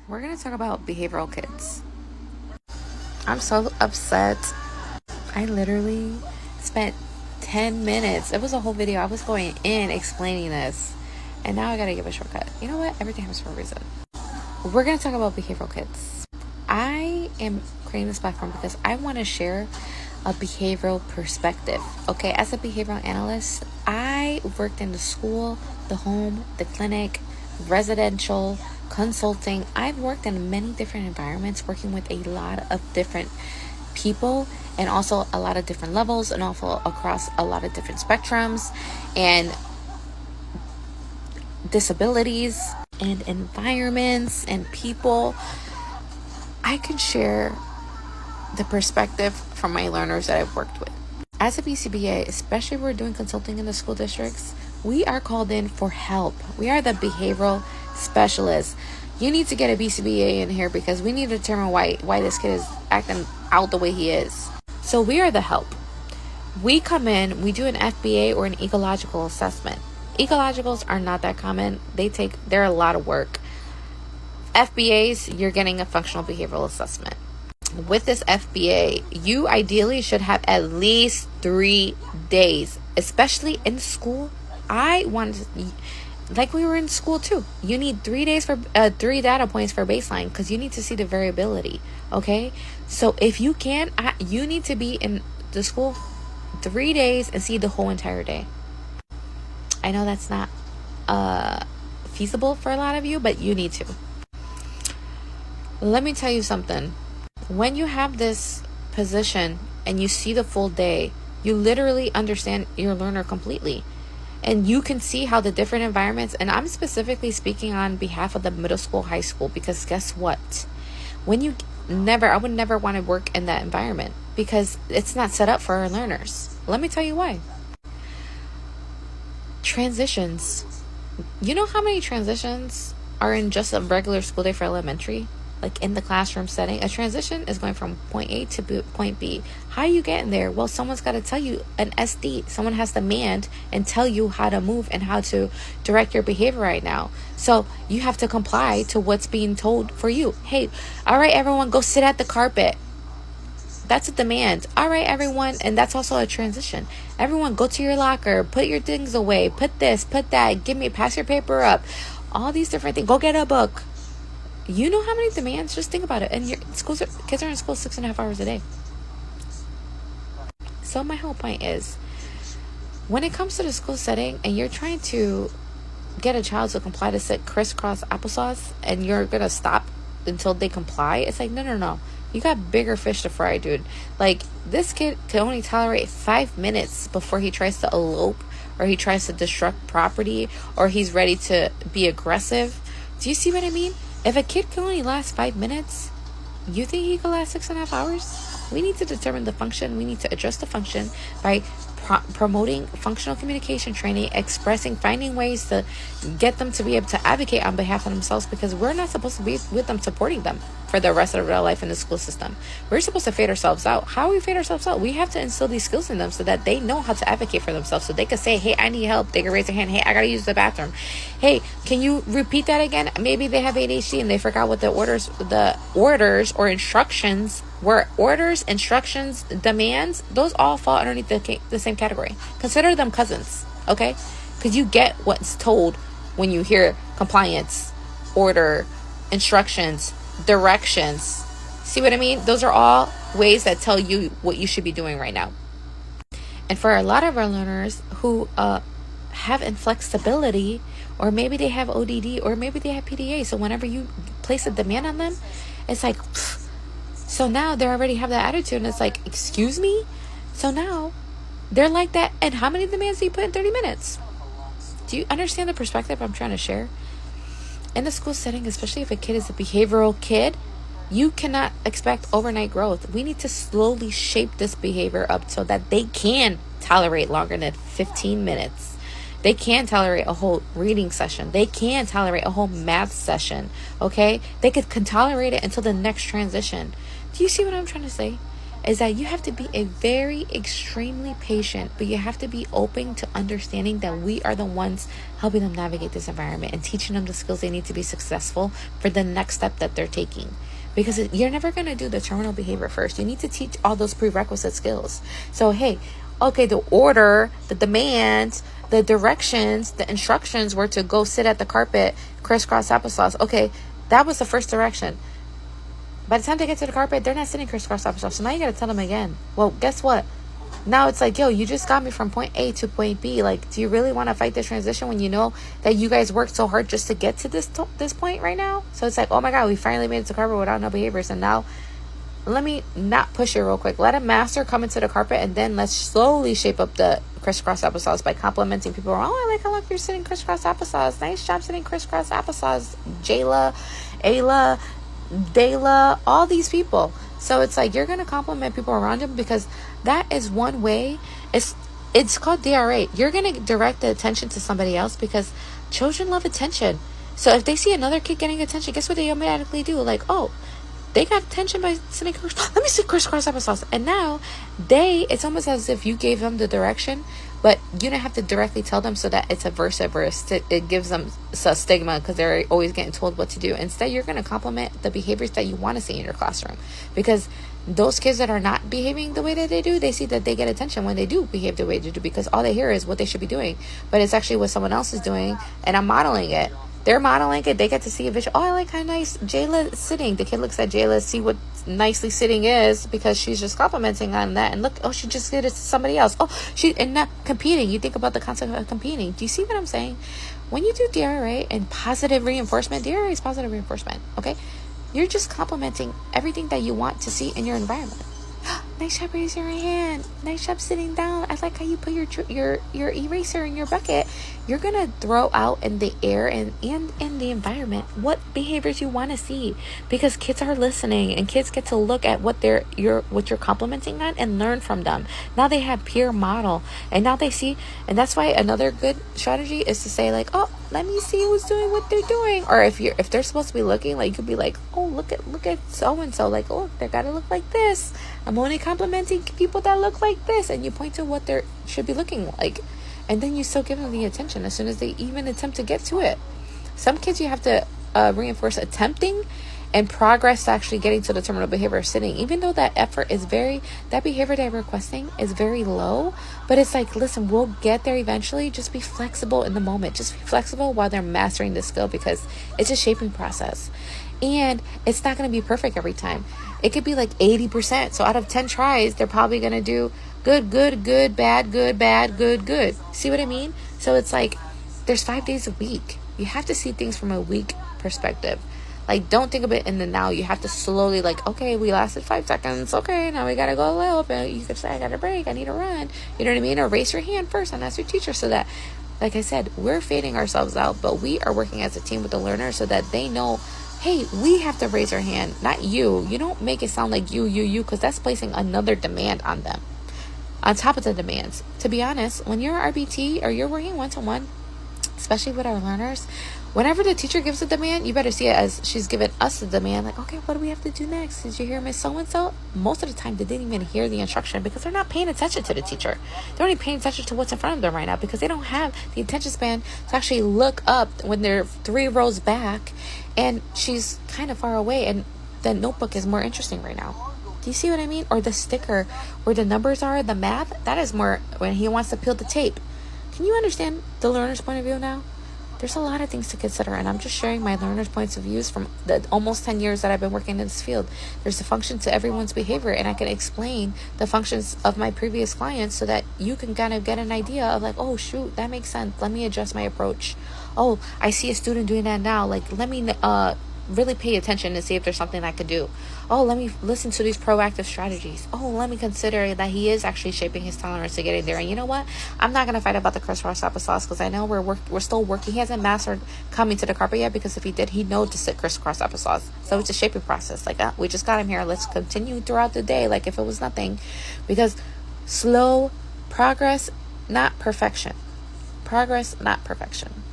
We're going to talk about behavioral kids. I'm so upset. I literally spent 10 minutes. It was a whole video. I was going in explaining this. And now I got to give a shortcut. You know what? Everything happens for a reason. We're going to talk about behavioral kids. I am creating this platform because I want to share a behavioral perspective. Okay, as a behavioral analyst, I worked in the school, the home, the clinic, residential, consulting. I've worked in many different environments, working with a lot of different people and also a lot of different levels and also across a lot of different spectrums and disabilities and environments and people. I can share the perspective from my learners that I've worked with. As a BCBA, especially if we're doing consulting in the school districts, we are called in for help. We are the behavioral specialists. You need to get a BCBA in here because we need to determine why this kid is acting out the way he is. So we are the help. We come in, we do an FBA or an ecological assessment. Ecologicals are not that common. They're a lot of work. FBAs, you're getting a functional behavioral assessment. With this FBA, you ideally should have at least 3 days, especially in school. I wanted, like we were in school too. You need 3 days for 3 data points for baseline because you need to see the variability. Okay, so if you can, you need to be in the school 3 days and see the whole entire day. I know that's not feasible for a lot of you, but you need to. Let me tell you something. When you have this position and you see the full day, you literally understand your learner completely. And you can see how the different environments, and I'm specifically speaking on behalf of the middle school, high school, because guess what? I would never want to work in that environment because it's not set up for our learners. Let me tell you why. Transitions. You know how many transitions are in just a regular school day for elementary? Like in the classroom setting, a transition is going from point A to point B. How are you getting there? Well, someone's got to tell you an SD. Someone has to demand and tell you how to move and how to direct your behavior right now. So you have to comply to what's being told for you. Hey, all right, everyone, go sit at the carpet. That's a demand. All right, everyone. And that's also a transition. Everyone go to your locker, put your things away, put this, put that, pass your paper up. All these different things. Go get a book. You know how many demands? Just think about it. And kids are in school 6.5 hours a day. So my whole point is, when it comes to the school setting and you're trying to get a child to comply to sit crisscross applesauce and you're going to stop until they comply, it's like, no. You got bigger fish to fry, dude. Like, this kid can only tolerate 5 minutes before he tries to elope or he tries to destruct property or he's ready to be aggressive. Do you see what I mean? If a kid can only last 5 minutes, you think he could last 6.5 hours? We need to determine the function. We need to address the function by promoting functional communication training, finding ways to get them to be able to advocate on behalf of themselves, because we're not supposed to be with them, supporting them for the rest of their life in the school system. We're supposed to fade ourselves out. How do we fade ourselves out? We have to instill these skills in them so that they know how to advocate for themselves, so they can say, hey, I need help. They can raise their hand. Hey, I gotta use the bathroom. Hey, can you repeat that again? Maybe they have ADHD and they forgot what the orders or instructions were. Orders, instructions, demands, those all fall underneath the same category. Consider them cousins, okay? Because you get what's told when you hear compliance, order, instructions, directions. See what I mean? Those are all ways that tell you what you should be doing right now. And for a lot of our learners who have inflexibility, or maybe they have ODD, or maybe they have PDA, so whenever you place a demand on them, it's like, so now they already have that attitude, and it's like, excuse me? So now they're like that. And how many demands do you put in 30 minutes? Do you understand the perspective I'm trying to share? In the school setting, especially if a kid is a behavioral kid, you cannot expect overnight growth. We need to slowly shape this behavior up so that they can tolerate longer than 15 minutes. They can tolerate a whole reading session. They can tolerate a whole math session, okay? They can tolerate it until the next transition. Do you see what I'm trying to say? is that you have to be a very extremely patient, but you have to be open to understanding that we are the ones helping them navigate this environment and teaching them the skills they need to be successful for the next step that they're taking. Because you're never going to do the terminal behavior first. You need to teach all those prerequisite skills. So, hey, okay, the order, the demands, the directions, the instructions were to go sit at the carpet, crisscross applesauce. Okay, that was the first direction. By the time they get to the carpet, they're not sitting crisscross applesauce. So now you got to tell them again. Well, guess what? Now it's like, yo, you just got me from point A to point B. Like, do you really want to fight this transition when you know that you guys worked so hard just to get to this point right now? So it's like, oh my God, we finally made it to carpet without no behaviors. And now let me not push it real quick. Let a master come into the carpet, and then let's slowly shape up the crisscross applesauce by complimenting people. Oh, I like how long you're sitting crisscross applesauce. Nice job sitting crisscross applesauce. Jayla, Ayla, Dayla, all these people. So it's like you're going to compliment people around you, because that is one way. It's called DRA. You're going to direct the attention to somebody else, because children love attention. So if they see another kid getting attention, guess what they automatically do? Like, oh, they got attention by sitting let me sit crisscross applesauce. And now it's almost as if you gave them the direction, but you don't have to directly tell them, so that it's a verse. It gives them a stigma because they're always getting told what to do. Instead, you're going to compliment the behaviors that you want to see in your classroom, because those kids that are not behaving the way that they do, they see that they get attention when they do behave the way they do, because all they hear is what they should be doing, but it's actually what someone else is doing, and I'm modeling it. They're modeling it. They get to see a visual. Oh, I like how nice Jayla is sitting. The kid looks at Jayla, see what nicely sitting is, because she's just complimenting on that. And look, oh, she just did it to somebody else. Oh, and not competing. You think about the concept of competing. Do you see what I'm saying? When you do DRA and positive reinforcement, DRA is positive reinforcement, okay? You're just complimenting everything that you want to see in your environment. Nice job raising your hand. Nice job sitting down. I like how you put your eraser in your bucket. You're gonna throw out in the air and in the environment what behaviors you want to see, because kids are listening, and kids get to look at what you're complimenting on and learn from them. Now they have peer model, and now they see, and that's why another good strategy is to say like, oh, let me see who's doing what they're doing. Or if they're supposed to be looking, like you could be like, oh, look at so and so, like, oh, they gotta look like this. I'm only complimenting people that look like this, and you point to what they should be looking like, and then you still give them the attention as soon as they even attempt to get to it. Some kids you have to reinforce attempting and progress to actually getting to the terminal behavior of sitting, even though that effort is that behavior they're requesting is very low. But it's like, listen, we'll get there eventually. Just be flexible in the moment. Just be flexible while they're mastering the skill, because it's a shaping process. And it's not going to be perfect every time. It could be like 80%. So out of 10 tries, they're probably going to do good, bad, good. See what I mean? So it's like there's 5 days a week. You have to see things from a week perspective. Like, don't think of it in the now. You have to slowly, like, okay, we lasted 5 seconds. Okay, now we got to go a little bit. You could say, I got a break. I need to run. You know what I mean? Or raise your hand first and ask your teacher, so that, like I said, we're fading ourselves out, but we are working as a team with the learner so that they know, hey, we have to raise our hand, not you. You don't make it sound like you, because that's placing another demand on them on top of the demands. To be honest, when you're RBT or you're working one-to-one, especially with our learners, whenever the teacher gives a demand, you better see it as she's giving us the demand. Like, okay, what do we have to do next? Did you hear Miss So-and-so? Most of the time, they didn't even hear the instruction, because they're not paying attention to the teacher. They're only paying attention to what's in front of them right now, because they don't have the attention span to actually look up when they're 3 rows back and she's kind of far away, and the notebook is more interesting right now. Do you see what I mean? Or the sticker where the numbers are, the math, that is more when he wants to peel the tape. Can you understand the learner's point of view now? There's a lot of things to consider, and I'm just sharing my learners' points of views from the almost 10 years that I've been working in this field. There's a function to everyone's behavior, and I can explain the functions of my previous clients so that you can kind of get an idea of like, oh shoot, that makes sense. Let me adjust my approach. Oh, I see a student doing that now. Like, let me really pay attention and see if there's something I could do. Oh, let me listen to these proactive strategies. Oh, let me consider that he is actually shaping his tolerance to getting there. And you know what? I'm not going to fight about the crisscross applesauce, because I know we're still working. He hasn't mastered coming to the carpet yet, because if he did, he'd know to sit crisscross applesauce. So it's a shaping process. Like, we just got him here. Let's continue throughout the day like if it was nothing, because slow progress, not perfection. Progress, not perfection.